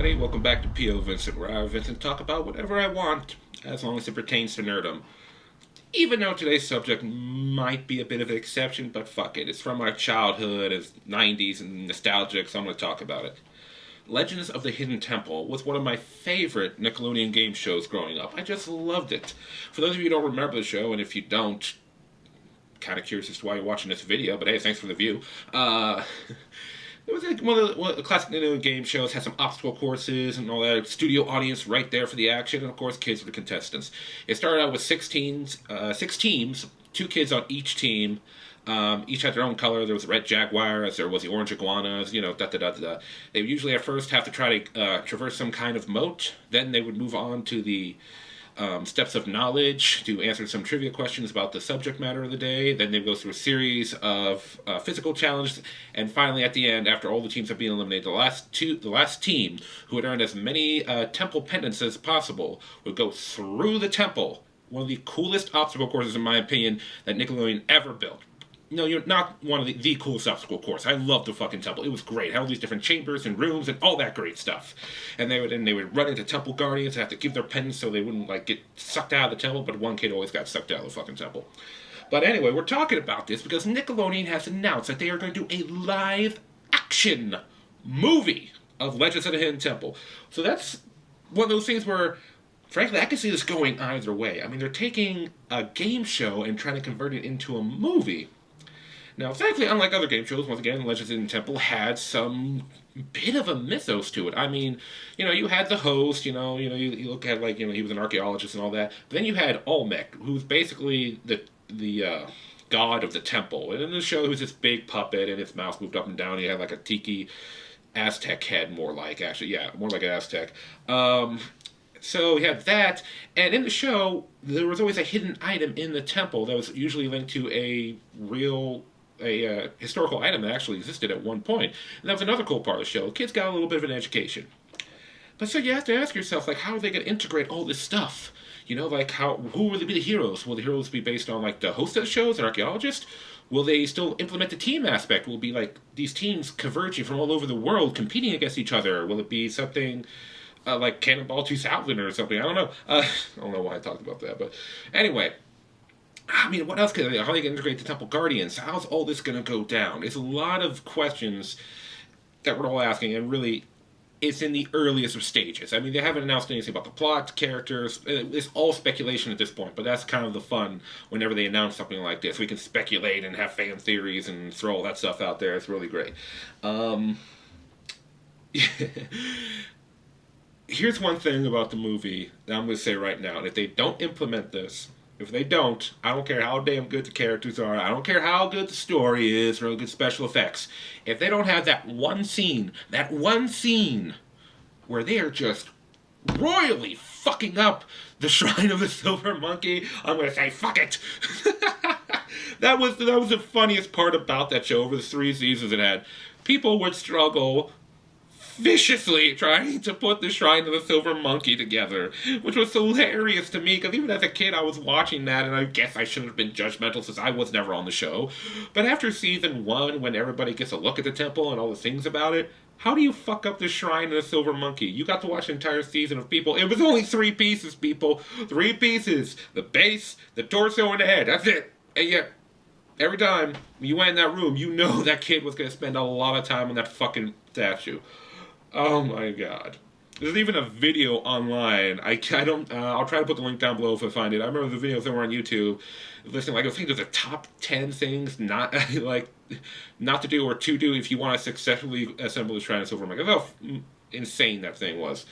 everybody, welcome back to POVincent, where I, Vincent, talk about whatever I want, as long as it pertains to nerdom. Even though today's subject might be a bit of an exception, but fuck it, it's from our childhood as 90s and nostalgic, so I'm going to talk about it. Legends of the Hidden Temple was one of my favorite Nickelodeon game shows growing up. I just loved it. For those of you who don't remember the show, and if you don't, kind of curious as to why you're watching this video, but hey, thanks for the view. It was like one of the classic Nickelodeon game shows, had some obstacle courses and all that, studio audience right there for the action, and of course kids were the contestants. It started out with six teams, 2 kids on each team. Each had their own color. There was the red jaguars, there was the orange iguanas, you know, da-da-da-da-da. They would usually at first have to try to traverse some kind of moat. Then they would move on to the steps of knowledge to answer some trivia questions about the subject matter of the day. Then they go through a series of physical challenges, and finally at the end, after all the teams have been eliminated, the last team who had earned as many temple pendants as possible would go through the temple. One of the coolest obstacle courses, in my opinion, that Nickelodeon ever built. No, you're not one of the coolest obstacle course. I loved the fucking temple. It was great. It had all these different chambers and rooms and all that great stuff. And they would run into temple guardians and have to give their pendants so they wouldn't like get sucked out of the temple, but one kid always got sucked out of the fucking temple. But anyway, we're talking about this because Nickelodeon has announced that they are going to do a live action movie of Legends of the Hidden Temple. So that's one of those things where, frankly, I can see this going either way. I mean, they're taking a game show and trying to convert it into a movie. Now, thankfully, unlike other game shows, once again, Legends of the Hidden Temple had some bit of a mythos to it. I mean, you know, you had the host, you look at, like, he was an archaeologist and all that. But then you had Olmec, who's basically the god of the temple. And in the show, he was this big puppet, and his mouth moved up and down. He had, like, a tiki Aztec head, more like, actually. Yeah, more like an Aztec. So we had that, and in the show, there was always a hidden item in the temple that was usually linked to a historical item that actually existed at one point. And that was another cool part of the show. Kids got a little bit of an education. But so you have to ask yourself, like, how are they going to integrate all this stuff? You know, like, who will be the heroes? Will the heroes be based on, like, the host of the show as an archaeologist? Will they still implement the team aspect? Will it be, like, these teams converging from all over the world, competing against each other? Will it be something like Cannonball 2000 or something? I don't know. I don't know why I talked about that, but anyway. I mean, what else can they, how are they going to integrate the Temple Guardians? How's all this going to go down? It's a lot of questions that we're all asking, and really, it's in the earliest of stages. I mean, they haven't announced anything about the plot, characters. It's all speculation at this point, but that's kind of the fun whenever they announce something like this. We can speculate and have fan theories and throw all that stuff out there. It's really great. Here's one thing about the movie that I'm going to say right now. If they don't implement this, if they don't, I don't care how damn good the characters are, I don't care how good the story is, or good special effects. If they don't have that one scene where they are just royally fucking up the Shrine of the Silver Monkey, I'm going to say, fuck it! That was the funniest part about that show over the 3 seasons it had. People would struggle viciously trying to put the Shrine of the Silver Monkey together, which was hilarious to me, because even as a kid I was watching that, and I guess I shouldn't have been judgmental since I was never on the show, but after season 1, when everybody gets a look at the temple and all the things about it, how do you fuck up the Shrine of the Silver Monkey? You got to watch an entire season of people. It was only 3 pieces, people. 3 pieces. The base, the torso, and the head. That's it. And yet, every time you went in that room, you know that kid was going to spend a lot of time on that fucking statue. Oh my god. There's even a video online. I'll try to put the link down below if I find it. I remember the videos that were on YouTube. Listening, like, I think there's a top 10 things not to do or to do if you want to successfully assemble the Shrine of Silver Monkey. That's how insane that thing was.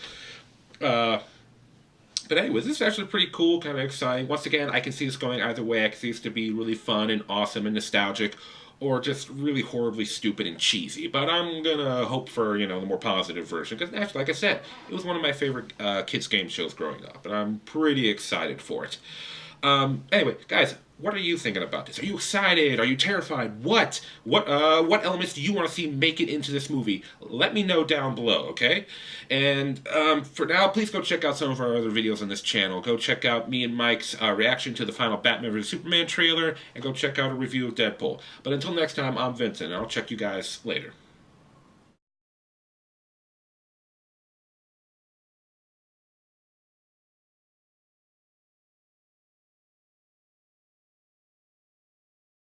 But anyways, this is actually pretty cool, kind of exciting. Once again, I can see this going either way. I can see this to be really fun and awesome and nostalgic, or just really horribly stupid and cheesy. But I'm gonna hope for, the more positive version, because actually, like I said, it was one of my favorite kids' game shows growing up, and I'm pretty excited for it. Anyway, guys, what are you thinking about this? Are you excited? Are you terrified? What elements do you want to see make it into this movie? Let me know down below, okay? And for now, please go check out some of our other videos on this channel. Go check out me and Mike's reaction to the final Batman vs Superman trailer, and go check out a review of Deadpool. But until next time, I'm Vincent, and I'll check you guys later.